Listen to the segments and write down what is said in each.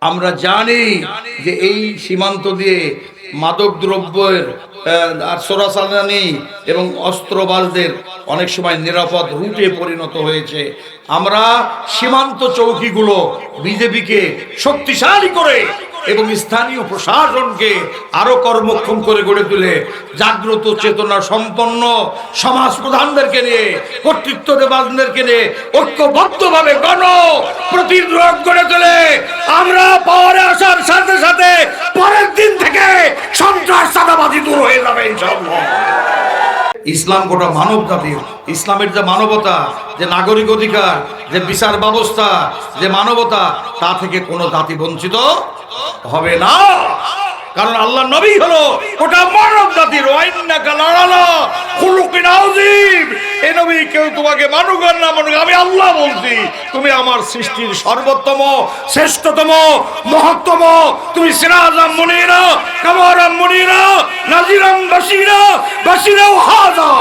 আমরা জানি যে এই সীমান্ত দিয়ে মাদক দ্রব্যের আর চোরাচালানি এবং অস্ত্রবাজদের অনেক সময় নিরাপদ রুটে পরিণত হয়েছে। আমরা সীমান্ত চৌকিগুলো বিজেপিকে শক্তিশালী করে এবং স্থানীয় প্রশাসনকে আরো কর্মক্ষম করে গড়ে তুলে জাগ্রত চেতনা সম্পন্ন সমাজ প্রধানদেরকে নিয়ে, কর্তৃত্ববাদীদেরকে নিয়ে ঐক্যবদ্ধভাবে গণ প্রতিরোধ গড়ে তোলে আমরা পাওয়ারে আসার সাথে সাথে পরের দিন থেকে সন্ত্রাস চাঁদাবাজি দূর হয়ে যাবে ইনশাআল্লাহ। ইসলাম গোটা মানব জাতির, ইসলামের যে মানবতা, যে নাগরিক অধিকার, যে বিচার ব্যবস্থা, যে মানবতা, তা থেকে কোনো জাতি বঞ্চিত হবে না। কারণ আল্লাহ নবী হলো গোটা মানব জাতির এই নবী কেউ তোমাকে মানুক আর না মানুক, আমি আল্লাহ বলছি তুমি আমার সৃষ্টির সর্বোত্তম, শ্রেষ্ঠতম, মহত্তম। তুমি সিরাজাম মুনীরা, কামারাম মুনীরা, নাজিরাম বাশীরা, বাশীরাও হাযা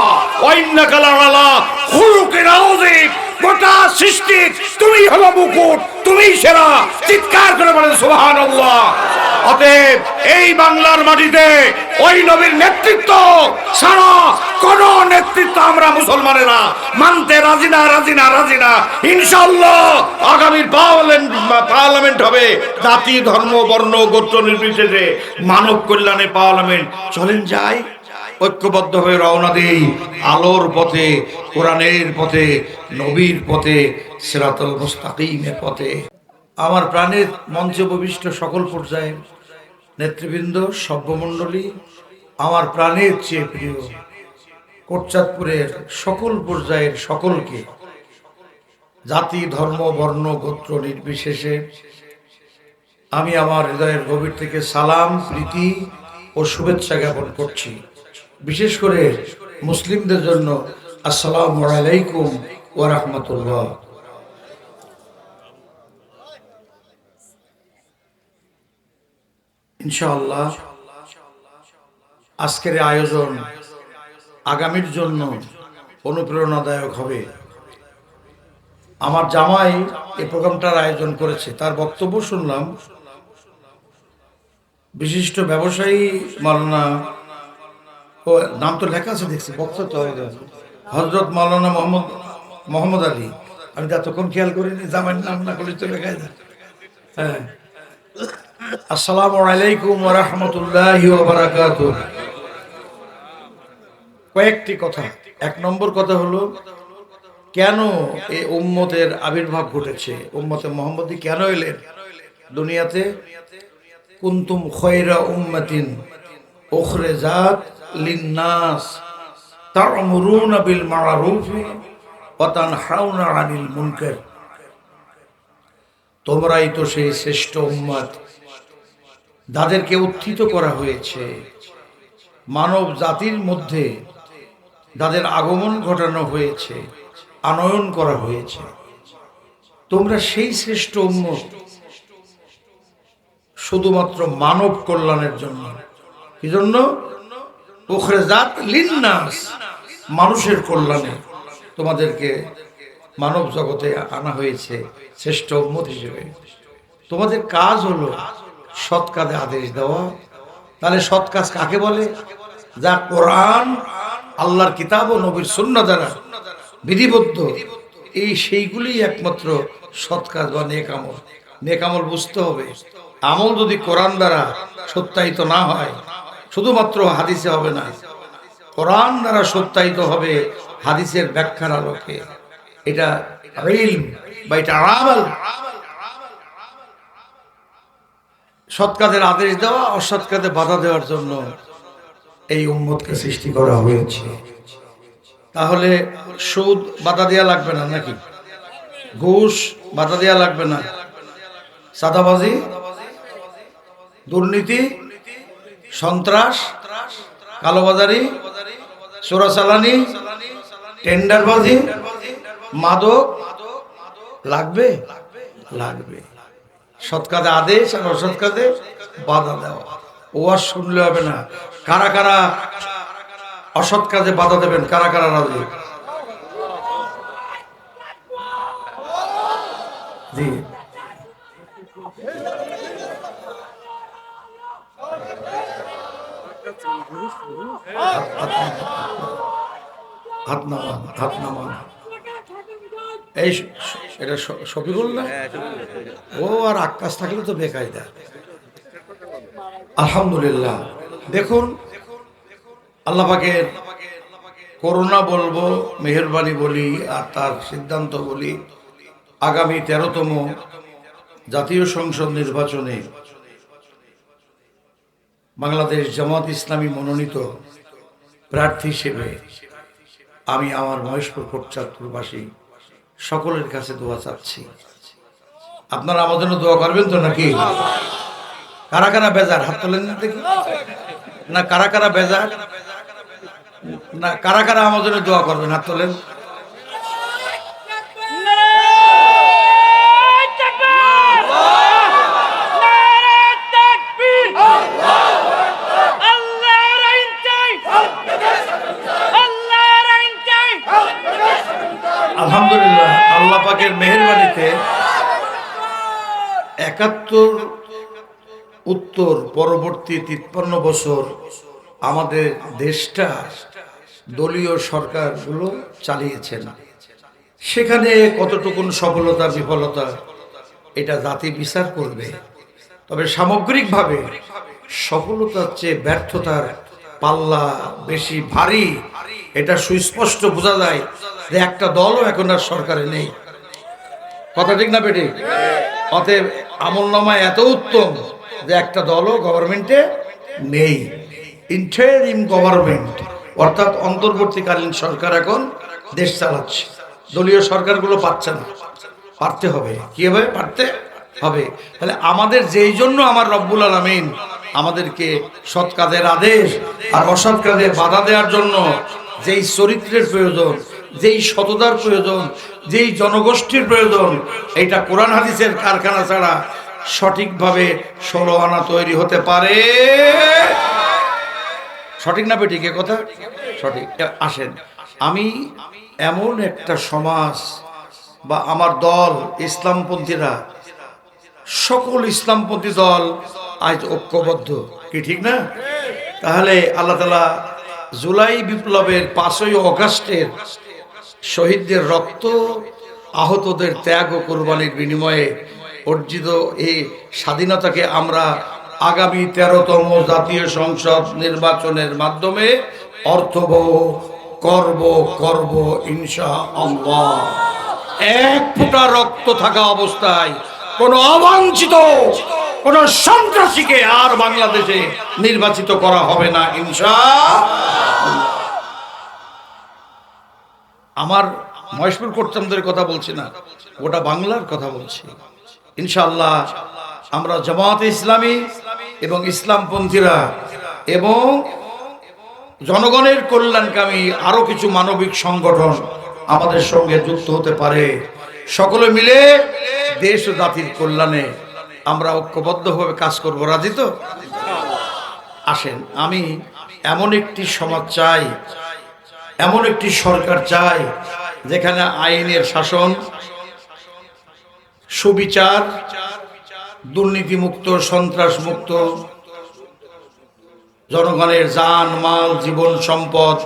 ওয়া ইন্নাকা লাআলা খুলুকিন আযীম। গোটা সৃষ্টি তুমি হলো মুকুট, তুমি সেরা। চিৎকার করে বলেন সুবহানাল্লাহ। অতএব এই বাংলার মাটিতে ওই নবীর নেতৃত্ব ছাড়া কোন নেতৃত্ব আমরা মুসলমানেরা মানতে রাজি না, রাজি না, রাজি না। ইনশাআল্লাহ আগামীর পার্লামেন্ট হবে জাতি, ধর্ম, বর্ণ, গোত্র নির্বিশেষে মানব কল্যাণে পার্লামেন্ট। চলেন যাই, ঐক্যবদ্ধ হয়ে রওনা দেই আলোর পথে, কোরআনের পথে, নবীর পথে, সিরাতুল মুস্তাকিমের পথে। আমার প্রাণের মঞ্চে উপবিষ্ট সকল পর্যায়ের নেতৃবৃন্দ, সভ্যমণ্ডলী, আমার প্রাণের চেয়ে প্রিয় কোটচাঁদপুরের সকল পর্যায়ের সকলকে জাতি, ধর্ম, বর্ণ, গোত্র নির্বিশেষে আমি আমার হৃদয়ের গভীর থেকে সালাম, প্রীতি ও শুভেচ্ছা জ্ঞাপন করছি। বিশেষ করে মুসলিমদের জন্য আসসালামু আলাইকুম ওয়া রাহমাতুল্লাহ। ইনশাআল্লাহ আজকের আয়োজন আগামীর জন্য অনুপ্রেরণাদায়ক হবে। আমার জামাই এই প্রোগ্রামটার আয়োজন করেছে, তার বক্তব্য শুনলাম। বিশিষ্ট ব্যবসায়ী মাওলানা, ও নাম তো লেখা আছে দেখছি, বক্তা তো হযরত মাওলানা মোহাম্মদ আলী। আমি তো এতক্ষণ খেয়াল করিনি, জামাইয়ের নাম না করলে তো লেখা যায়। হ্যাঁ, আসসালামু আলাইকুম ওয়া রাহমাতুল্লাহি ওয়া বারাকাতুহু। কয়েকটি কথা। এক নম্বর কথা হলো, কেন এই উম্মতের আবির্ভাব ঘটেছে, উম্মতে মুহাম্মদী কেন এলেন দুনিয়াতে? কুনতুম খায়রা উম্মাতিন উখরিজাত লিন-নাস তা'মুরুনা বিল মা'রুফ ওয়া তানহাউনা আনিল মুনকার। তোমরাই তো সেই শ্রেষ্ঠ উম্মত যাদেরকে উত্থিত করা হয়েছে মানব জাতির মধ্যে, যাদের আগমন ঘটানো হয়েছে, আনয়ন করা হয়েছে। তোমরা সেই শ্রেষ্ঠ উম্মত শুধুমাত্র মানব কল্যাণের জন্য। কি জন্য? উখরিজাত লিন-নাস, মানুষের কল্যাণে তোমাদেরকে মানব জগতে আনা হয়েছে শ্রেষ্ঠ উম্মত হিসেবে। তোমাদের কাজ হলো সৎ কাজে আদেশ দেওয়া। তাহলে সৎ কাজ কাকে বলে? যা কোরআন, আল্লাহর কিতাব ও নবীর সুন্নাহ দ্বারা বিধিবদ্ধ, এই সেইগুলি একমাত্র সৎ কাজ বা নেক আমল। নেক আমল বুঝতে হবে, আমল যদি কোরআন দ্বারা সত্যায়িত না হয়, শুধুমাত্র হাদিসে হবে না, কোরআন দ্বারা সত্যায়িত হবে হাদিসের ব্যাখ্যার আলোকে। এটা ইলম বা এটা আমল। সৎ কাজের আদেশ দেওয়া, অসৎ কাজে বাধা দেওয়ার জন্য এই উম্মতকে সৃষ্টি করা হয়েছে। তাহলে সুদ বাধা দেওয়া লাগবে না নাকি? ঘুষ বাধা দেওয়া লাগবে না? চাঁদাবাজি, দুর্নীতি, সন্ত্রাস, কালোবাজারি, চোরাচালানি, টেন্ডারবাজি, মাদক লাগবে? লাগবে। সৎ কাজে আদেশ আর অসৎ কাজে বাধা দেওয়া। ওয়াজ শুনলে হবে না। কারা কারা অসৎ কাজে বাধা দেবেন? কারা কারা রাজি? জি, হাত নামান, হাত নামান। এই এটা শফিকুল না? ও আর আকাশ থাকলে তো বেকায়দা। আলহামদুলিল্লাহ। দেখুন, আল্লাহ পাকের করুণা বলবো, মেহেরবানি বলি, আর তার সিদ্ধান্ত বলি, আগামী 13তম জাতীয় সংসদ নির্বাচনে বাংলাদেশ জামাত ইসলামী মনোনীত প্রার্থী হিসেবে আমি আমার মহেশপুর কোটচাঁদপুরবাসী সকলের কাছে দোয়া চাচ্ছি। আপনারা আমার জন্য দোয়া করবেন তো নাকি? কারা কারা বেজার হাত তোলেন দেখি না? কারা কারা বেজার না? কারা কারা আমার জন্য দোয়া করবেন হাত তোলেন? আলহামদুলিল্লাহ, আল্লাহ পাকের মেহেরবানিতে 71 উত্তর পরবর্তী 53 বছর আমাদের দেশটা দলীয় সরকারগুলো চালিয়েছেন। সেখানে কতটুকুন সফলতা বিফলতা এটা জাতি বিচার করবে। তবে সামগ্রিকভাবে সফলতার চেয়ে ব্যর্থতার পাল্লা বেশি ভারী, এটা সুস্পষ্ট বোঝা যায় যে একটা দলও এখন আর সরকারে নেই। কথা ঠিক না বেটি? অতএব আমলনামায় এত উত্তম যে একটা দলও গভর্নমেন্টে নেই। ইন্টারিম গভর্নমেন্ট অর্থাৎ অন্তর্বর্তীকালীন সরকার এখন দেশ চালাচ্ছে। দলীয় সরকারগুলো পাচ্ছে না, পারতে হবে। কি হবে? পারতে হবে। তাহলে আমাদের যেই জন্য আমার রব্বুল আলামিন আমাদেরকে সৎ কাজের আদেশ আর অসৎ কাজে বাধা দেওয়ার জন্য যেই চরিত্রের প্রয়োজন, যেই সততার প্রয়োজন, যেই জনগোষ্ঠীর প্রয়োজন, এইটা কোরআন হাদিসের কারখানা ছাড়া সঠিকভাবে 16 আনা তৈরি হতে পারে? সঠিক না বেঠিক? কথা সঠিক। আসেন, আমি এমন একটা সমাজ বা আমার দল ইসলামপন্থীরা, সকল ইসলামপন্থী দল আজ ঐক্যবদ্ধ। কি ঠিক না? তাহলে আল্লাহ তাআলা জুলাই বিপ্লবের 5ই অগাস্টের শহীদদের রক্ত, আহতদের ত্যাগ ও কোরবানির বিনিময়ে অর্জিত এই স্বাধীনতাকে আমরা আগামী 13তম জাতীয় সংসদ নির্বাচনের মাধ্যমে অর্থবহ করব ইনশাআল্লাহ। এক ফোঁটা রক্ত থাকা অবস্থায় কোন অবাঞ্ছিত কোন সন্ত্রাসীকে আর বাংলাদেশে নির্বাচিত করা হবে না ইনশাআল্লাহ। আমার মহেশপুর কোটচাঁদের কথা বলছি না, গোটা বাংলার কথা বলছি। ইনশাআল্লাহ আমরা জামাতে ইসলামী এবং ইসলামপন্থীরা এবং জনগণের কল্যাণকামী আরো কিছু মানবিক সংগঠন আমাদের সঙ্গে যুক্ত হতে পারে। সকলে মিলে দেশ ও জাতির কল্যাণে আমরা ঐক্যবদ্ধভাবে কাজ করব। রাজি তো? আসেন, আমি এমন একটি সমাজ চাই, এমন একটি সরকার চাই যেখানে আইনের শাসন, সুবিচার, দুর্নীতিমুক্ত, সন্ত্রাসমুক্ত, জনগণের জান মাল জীবন সম্পদ,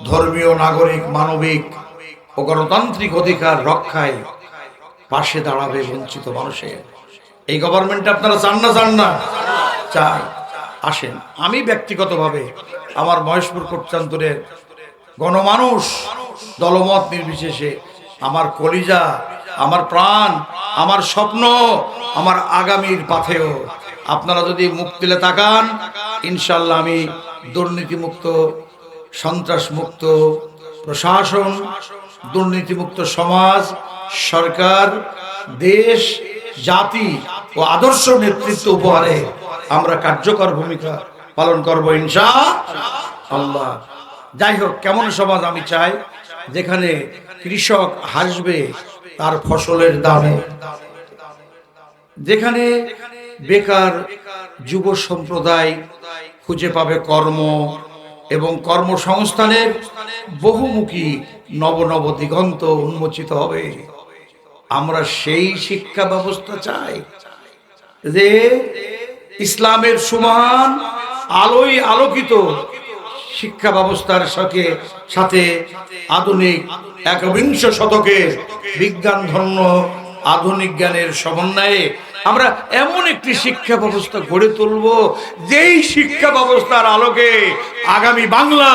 ধর্মীয়, নাগরিক, মানবিক ও গণতান্ত্রিক অধিকার রক্ষায় পাশে দাঁড়াবে বঞ্চিত মানুষের। এই গভর্নমেন্ট আপনারা চান না? চান না? চাই। আসেন, আমি ব্যক্তিগতভাবে আমার মহেশপুর কোটচাঁদপুরের গণমানুষ দলমত নির্বিশেষে আমার কলিজা, আমার প্রাণ, আমার স্বপ্ন, আমার আগামীর পাথেয় আপনারা যদি মুখ তুলে তাকান, ইনশাআল্লাহ আমি দুর্নীতিমুক্ত, সন্ত্রাসমুক্ত প্রশাসন, দুর্নীতিমুক্ত সমাজ, সরকার, দেশ, জাতি ও আদর্শ নেতৃত্ব উপহারে আমরা কার্যকর ভূমিকা পালন করব ইনশাআল্লাহ। যাই হোক, কেমন সমাজ আমি চাই? যেখানে কৃষক হাসবে তার ফসলের দামে, যেখানে বেকার যুব সম্প্রদায় খুঁজে পাবে কর্ম এবং কর্মসংস্থানের বহুমুখী নব নব দিগন্ত উন্মোচিত হবে। আমরা সেই শিক্ষা ব্যবস্থা চাই যে ইসলামের সমান আলোয় আলোকিত শিক্ষা ব্যবস্থার সাথে আধুনিক একবিংশ শতকের বিজ্ঞান ধন্য আধুনিক জ্ঞানের সমন্বয়ে আমরা এমন একটি শিক্ষা ব্যবস্থা গড়ে তুলব, যেই শিক্ষা ব্যবস্থার আলোকে আগামী বাংলা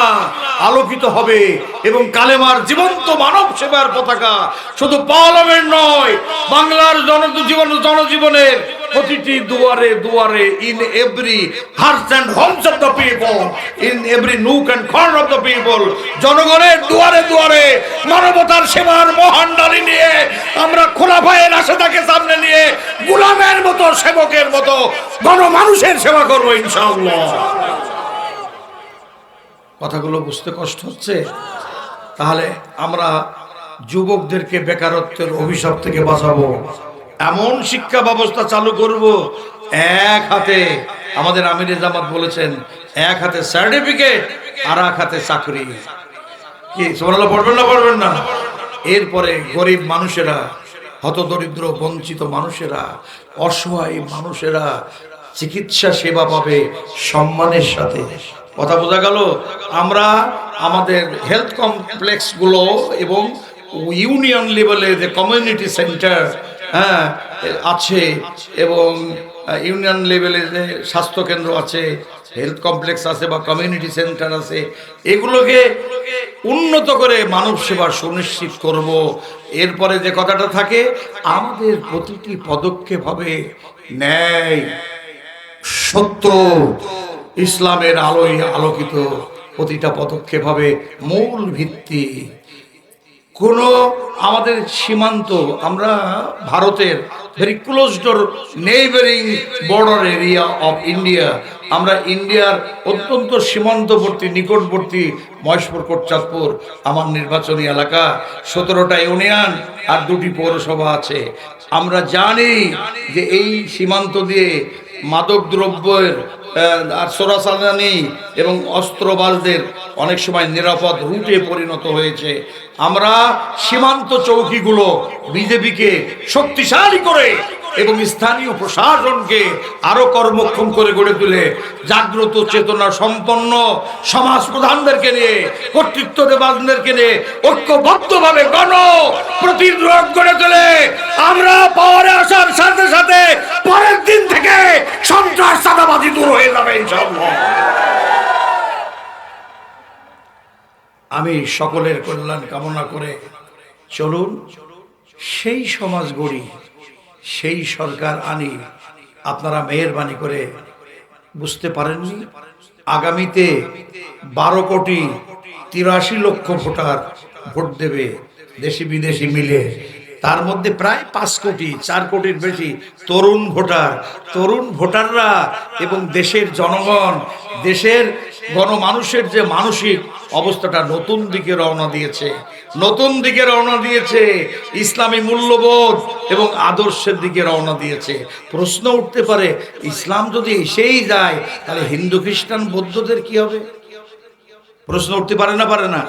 আলোকিত হবে এবং কালেমার জীবন্ত মানব সেবার পতাকা শুধু পার্লামেন্ট নয়, বাংলার জনজীবনের প্রতিটি দুয়ারে দুয়ারে, in every hearts and homes of the people, in every nook and corner of the people, জনগণের দুয়ারে দুয়ারে মানবতার সেবার মহান ডালি নিয়ে আমরা খোলাফায়ে রাশেদাকে সামনে নিয়ে গোলামের মতো, সেবকের মতো গণমানুষের সেবা করবো ইনশাআল্লাহ। কথাগুলো বুঝতে কষ্ট হচ্ছে? তাহলে আমরা যুবকদেরকে বেকারত্বের অভিশাপ থেকে বাঁচাবো, এমন শিক্ষা ব্যবস্থা চালু করব, এক হাতে আমাদের আমিরে জামাত বলেছেন, এক হাতে সার্টিফিকেট আর এক হাতে চাকরি। কি সুবহানাল্লাহ পড়বেন না পড়বেন না? এরপরে গরিব মানুষেরা, হতদরিদ্র বঞ্চিত মানুষেরা, অসহায় মানুষেরা চিকিৎসা সেবা পাবে সম্মানের সাথে। কথা বোঝা গেল? আমরা আমাদের হেলথ কমপ্লেক্সগুলো এবং ইউনিয়ন লেভেলে যে কমিউনিটি সেন্টার আছে এবং ইউনিয়ন লেভেলে যে স্বাস্থ্যকেন্দ্র আছে, হেলথ কমপ্লেক্স আছে বা কমিউনিটি সেন্টার আছে, এগুলোকে উন্নত করে মানব সেবা সুনিশ্চিত করব। এরপরে যে কথাটা থাকে, আমাদের প্রতিটি পদক্ষেপ হবে ন্যায়, সত্য, ইসলামের আলোয় আলোকিত। প্রতিটা পদক্ষেপ হবে মূল ভিত্তি। কোনো আমাদের সীমান্ত, আমরা ভারতের very close door neighbouring border area of India, আমরা ইন্ডিয়ার অত্যন্ত সীমান্তবর্তী নিকটবর্তী মহেশপুর কোটচাঁদপুর আমার নির্বাচনী এলাকা, 17টা ইউনিয়ন আর 2টি পৌরসভা আছে। আমরা জানি যে এই সীমান্ত দিয়ে মাদক দ্রব্যের আর চোরাচালানি এবং অস্ত্রবাজদের অনেক সময় নিরাপদ রুটে পরিণত হয়েছে। আমরা সীমান্ত চৌকিগুলো বিজেপিকে শক্তিশালী করে এবং স্থানীয় প্রশাসনকে আরো কর্মক্ষম করে গড়ে তুলে জাগ্রত চেতনা সম্পন্ন সমাজ প্রধানদেরকে নিয়ে, কর্তৃত্ববাদীদেরকে নিয়ে ঐক্যবদ্ধভাবে গণ প্রতিরোধ গড়ে তুলে আমরা পাওয়ারে আসার সাথে সাথে পরের দিন থেকে সন্ত্রাস চাঁদাবাজি দূর হয়ে যাবে ইনশাআল্লাহ। আমি সকলের কল্যাণ কামনা করে চলুন সেই সমাজ গড়ি, সেই সরকার আনি। আপনারা মেহেরবানি করে বুঝতে পারেননি, আগামীতে 12,83,00,000 ভোটার ভোট দেবে দেশি বিদেশি মিলে। তার মধ্যে প্রায় 5 কোটি, 4 কোটির বেশি তরুণ ভোটার। তরুণ ভোটাররা এবং দেশের জনগণ, দেশের গণমানুষের যে মানসিক অবস্থাটা নতুন দিকে রওনা দিয়েছে, নতুন দিকে রওনা দিয়েছে, ইসলামী মূল্যবোধ এবং আদর্শের দিকে রওনা দিয়েছে। প্রশ্ন উঠতে পারে, ইসলাম যদি এসেই যায় তাহলে হিন্দু খ্রিস্টান বৌদ্ধদের কি হবে? প্রশ্ন উঠতে পারে না? পারে না?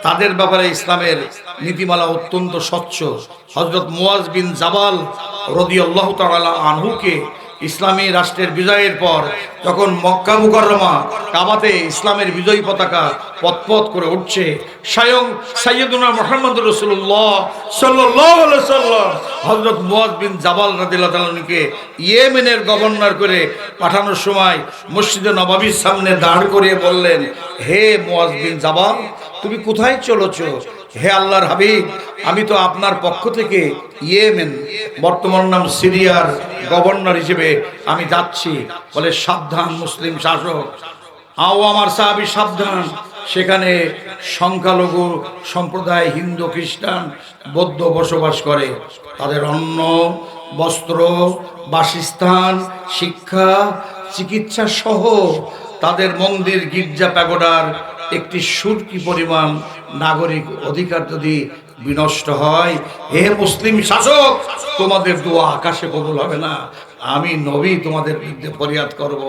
তাদের ব্যাপারে ইসলামের নীতিমালা অত্যন্ত স্বচ্ছ। হযরত মুয়াজ বিন জাবাল রাদিয়াল্লাহু তাআলা আনহুকে ইসলামী রাষ্ট্রের বিজয়ের পর যখন মক্কা মুকাররমা কাবাতে ইসলামের বিজয়ী পতাকা পতপত করে উঠছে, স্বয়ং সাইয়্যিদুনা মুহাম্মদুর রাসূলুল্লাহ সাল্লাল্লাহু আলাইহি ওয়াসাল্লাম হযরত মুয়াজ বিন জাবাল রাদিয়াল্লাহু তাআলাকে ইয়েমেনের গভর্নর করে পাঠানোর সময় মসজিদে নববীর সামনে দাঁড় করিয়ে বললেন, হে মুয়াজ বিন জাবাল, তুমি কোথায় চলেছো? হে আল্লাহর হাবিব, আমি তো আপনার পক্ষ থেকে ইয়েমেন, বর্তমান নাম সিরিয়ার গভর্নর হিসেবে আমি যাচ্ছি। বলে, সাবধান মুসলিম শাসক, আমার সাহাবী সাবধান, সেখানে সংখ্যালঘু সম্প্রদায় হিন্দু খ্রিস্টান বৌদ্ধ বসবাস করে। তাদের অন্ন, বস্ত্র, বাসস্থান, শিক্ষা, চিকিৎসা সহ তাদের মন্দির, গির্জা, প্যাগোডার একটি সুরকি পরিমাণ নাগরিক অধিকার যদি বিনষ্ট হয়, হে মুসলিম শাসক, তোমাদের দোয়া আকাশে কবুল হবে না। আমি নবী তোমাদের বিরুদ্ধে ফরিয়াদ করব।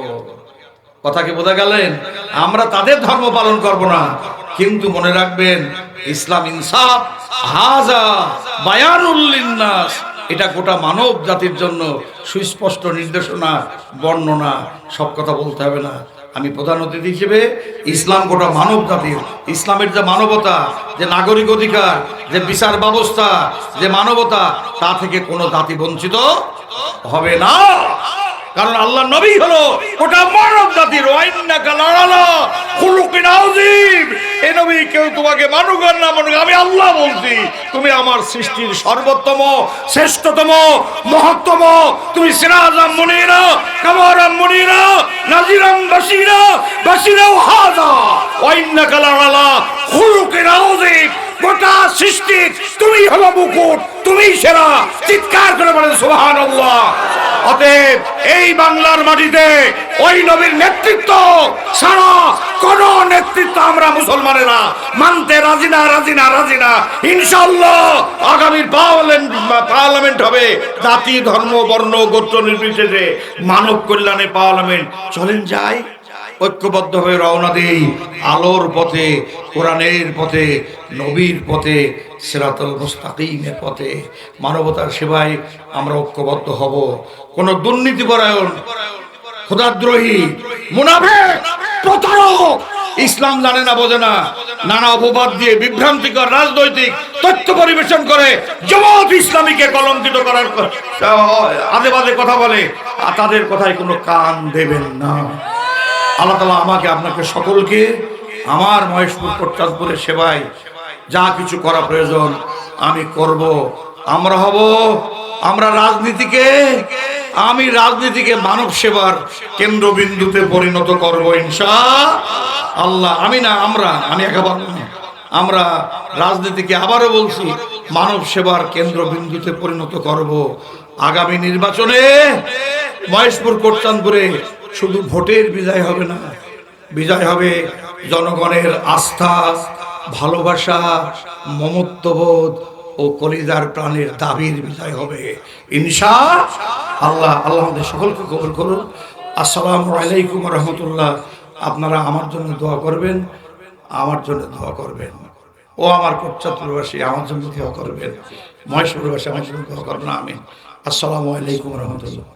কথা কি বোঝা গেলেন? আমরা তাদের ধর্ম পালন করব না, কিন্তু মনে রাখবেন ইসলাম ইনসাফ, হাজা বায়ানুল লিন্নাস, এটা গোটা মানব জাতির জন্য সুস্পষ্ট নির্দেশনা, বর্ণনা। সব কথা বলতে হবে না। আমি প্রধান অতিথি হিসেবে ইসলাম গোটা মানব জাতির, ইসলামের যে মানবতা, যে নাগরিক অধিকার, যে বিচার ব্যবস্থা, যে মানবতা, তা থেকে কোনো জাতি বঞ্চিত হবে না। কারণ আল্লাহ নবী হলো গোটা মানব জাতির ওয়াইন্নাকা লাআলা খুলুকিন আযীম। এই নবী কেউ তোমাকে মানুক আর না মানুক, আমি আল্লাহ বলছি তুমি আমার সৃষ্টির সর্বোত্তম, শ্রেষ্ঠতম, মহত্তম। তুমি সিরাজাম মুনীরা কামারাম মুনীরা নাজিরাম বাশীরা বাশীরা হাযা ওয়াইন্নাকা লাআলা খুলুকিন আযীম। গোটা সৃষ্টি তুমি হলো মুকুট, তুমি সেরা। চিৎকার করে বলেন সুবহানাল্লাহ। অতএব এই বাংলার মাটিতে ওই নবীর নেতৃত্ব ছাড়া কোন নেতৃত্ব আমরা মুসলমানেরা মানতে রাজি না, রাজি না, রাজি না। ইনশাআল্লাহ আগামীর পার্লামেন্ট হবে জাতি, ধর্ম, বর্ণ, গোত্র নির্বিশেষে মানব কল্যাণে পার্লামেন্ট। চলেন যাই, ঐক্যবদ্ধ হয়ে রওনা দেই আলোর পথে, কোরআনের পথে, নবীর পথে, সিরাতুল মুস্তাকিমের পথে। মানবতার সেবায় আমরা ঐক্যবদ্ধ হব। কোন দুর্নীতিপরায়ণ, খোদাদ্রোহী, মুনাফিক, প্রতারক, ইসলাম জানে না, বোঝে না, নানা অপবাদ দিয়ে বিভ্রান্তিকর রাজনৈতিক তথ্য পরিবেশন করে জামাত ইসলামীকে কলঙ্কিত করার আজে বাজে কথা বলে, তাদের কথায় কোনো কান দেবেন না। আল্লাহ তাআলা আমাকে আপনাকে সকলকে আমার মহেশপুর কোটচাঁদপুরের সেবায় যা কিছু করা প্রয়োজন আমি করব। আমরা হব, আমরা আমি রাজনীতিকে মানব সেবার কেন্দ্রবিন্দুতে পরিণত করব ইনশাআল্লাহ। আমি না, আমি একেবারে না, আমরা রাজনীতিকে আবারও বলছি মানব সেবার কেন্দ্রবিন্দুতে পরিণত করব। আগামী নির্বাচনে মহেশপুর কোটচাঁদপুরে শুধু ভোটের বিজয় হবে না, বিজয় হবে জনগণের আস্থা, ভালোবাসা, মমত্ববোধ ও কলিজার প্রাণের দাবির বিজয় হবে ইনশাআল্লাহ। আল্লাহ আমাদের সকলকে কবুল করুন। আসসালামু আলাইকুম ওয়া রাহমাতুল্লাহ। আপনারা আমার জন্য দোয়া করবেন, আমার জন্য দোয়া করবেন। ও আমার কোটচাঁদপুরবাসী আমার জন্য দোয়া করবেন, মহেশপুরবাসী আমার জন্য দোয়া করবেন। আমিন। আসসালামু আলাইকুম ওয়া রাহমাতুল্লাহ।